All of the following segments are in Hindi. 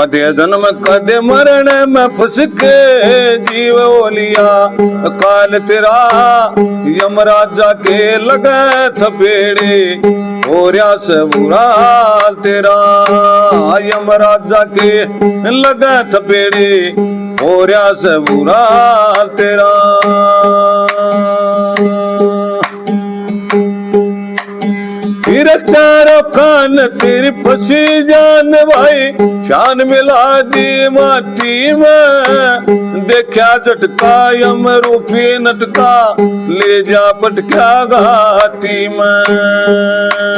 कदे जन्म कदे मरण में फंस के जीव लिया काल तेरा यमराजा के लगे थपेड़े होर्या से बुरा तेरा यमराजा के लगे थपेड़े होर्या से बुरा तेरा फिर चारों कान तेरी फंसी जान भाई शान मिला दी माटी में देखा झटका यम रूपी नटका ले जा पटका घाटी में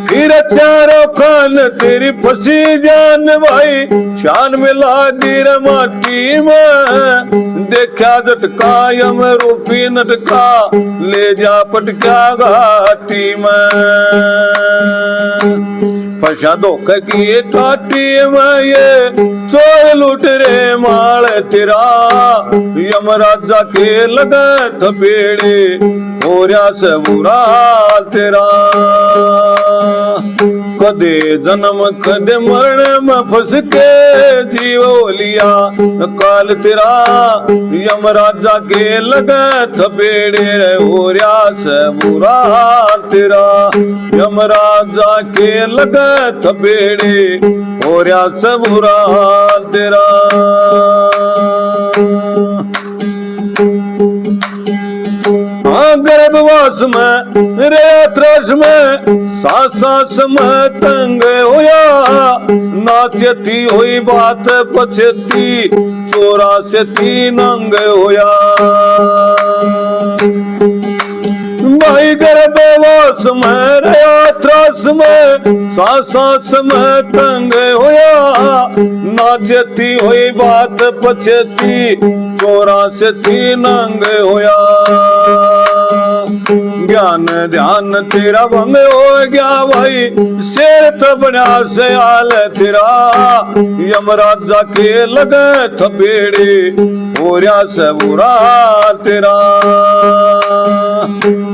फिर चारों कान तेरी फंसी जान भाई शान मिला दी माटी में देखा झटका यम रूपी नटका ले जा पटका घाटी में फंसा धोखे की टाटी में ये चोर लूट रे माल तेरा यमराजा के लगे थपेड़े होर्या से बुरा तेरा कदे जन्म कदे मरण में फंस के जीव लिया काल तेरा यमराजा के लगे थपेड़े होर्या से बुरा तेरा यमराजा के लगे थपेड़े होर्या से बुरा तेरा गर्भवास में रे त्रस में सास में तंग होया नाचती हुई बात पछती चोरा से तीन अंग होया भाई गर्भवास में रे त्रस में सास में तंग होया नाचती हुई बात पछती चोरा से तीन अंग होया ज्ञान ध्यान तेरा भंग हो गया भाई शेर थपड़ा से आल तेरा यमराजा के लगे थपेड़े होर्या से बुरा तेरा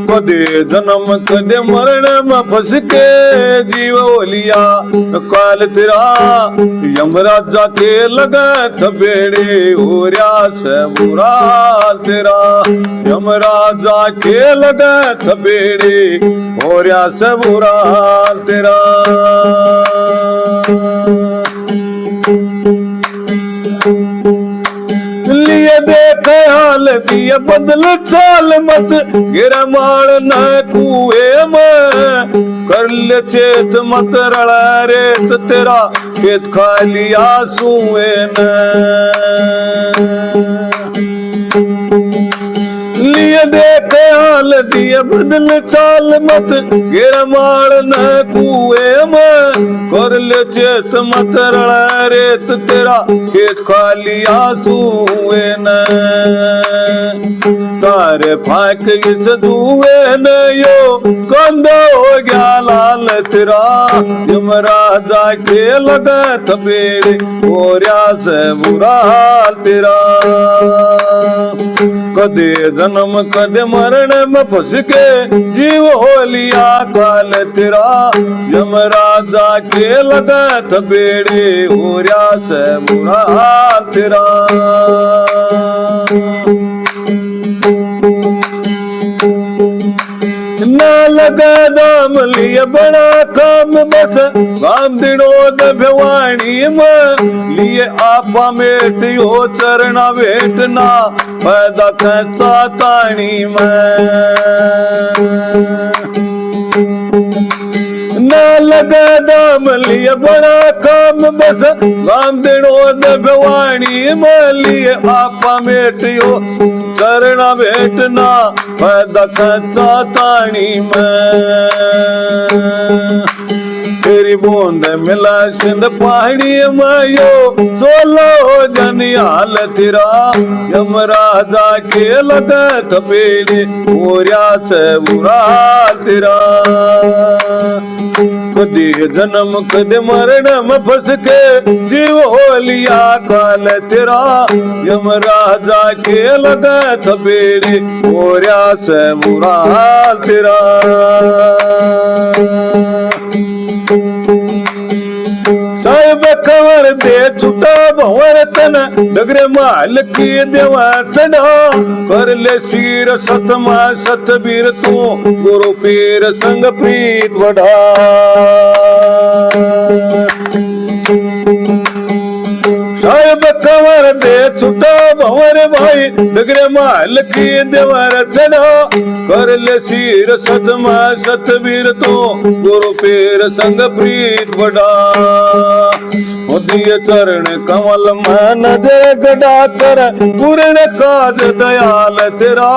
कदे जन्म कदे मरण में फंस के जीव लिया काल तेरा यमराजा के लगे थपेड़े होर्या से बुरा तेरा यमराजा के लगे थपेड़े होर्या से बुरा तेरा लिए देख हाल दिया बदल चाल मत गिरा माल न कुए में कर ले चेत मत रड़ा रेत तेरा खेत खाली आंसुए न लिए देख हाल दिया बदल चाल मत गिरा माल न कुए में कर ले चेत मत रड़ा रेत तेरा खेत खाली आंसुए न तारे फाक इस धुए न यो कंद हो गया लाल तेरा यमराजा के लगे थपेड़े होर्या से बुरा तेरा कदे जन्म कदे मरण में फंस के जीव हो लिया काल तेरा यमराजा के लगे थपेड़े होर्या से बुरा तेरा ना लगा दाम लिया बड़ा काम बस काम दिनोद भिवाणी में लिए आपा मेट यो चरणा भेटना पैदा खेचा ताणी में ना लगा दाम लिया बड़ा काम बस काम दिनोद भिवाणी में लिए आपा मेट यो चरणा भेटना पैदा खेचा ताणी में तेरी बूंद मिला सिंध पहाड़ी मायो चोलो जनियाल तेरा यमराजा के लगे थपेड़े होर्या से बुरा तेरा कदे जन्म कदे मरण में फंस के जीव हो लिया काल तेरा यमराजा के लगे थपेड़े होर्या से बुरा तेरा भंवर तन डगरे माल की देवा चढा करले शिर सतमा सतबीर तू गुरु पीर संग प्रीत वढा साहेब कंवर दे छुटा भंवर भाई डगरे माल की देवर चढ़ा कर ले शीर सतमा सतबीर तो गुरु पीर संग प्रीत बड़ा दिए चरण कमल मन दे गड़ा कर पूर्ण काज दयाल तेरा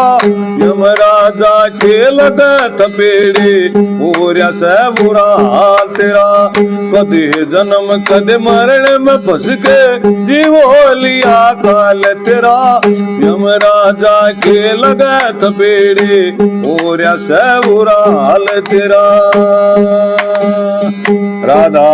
यमराजा के लगत पेड़े पूर्या से बुरा हाल तेरा कदे जन्म कदे मरण में फंस के जीवो लिया काल तेरा यमराजा के लगत पेड़े पूर्या से बुरा हाल तेरा। राधा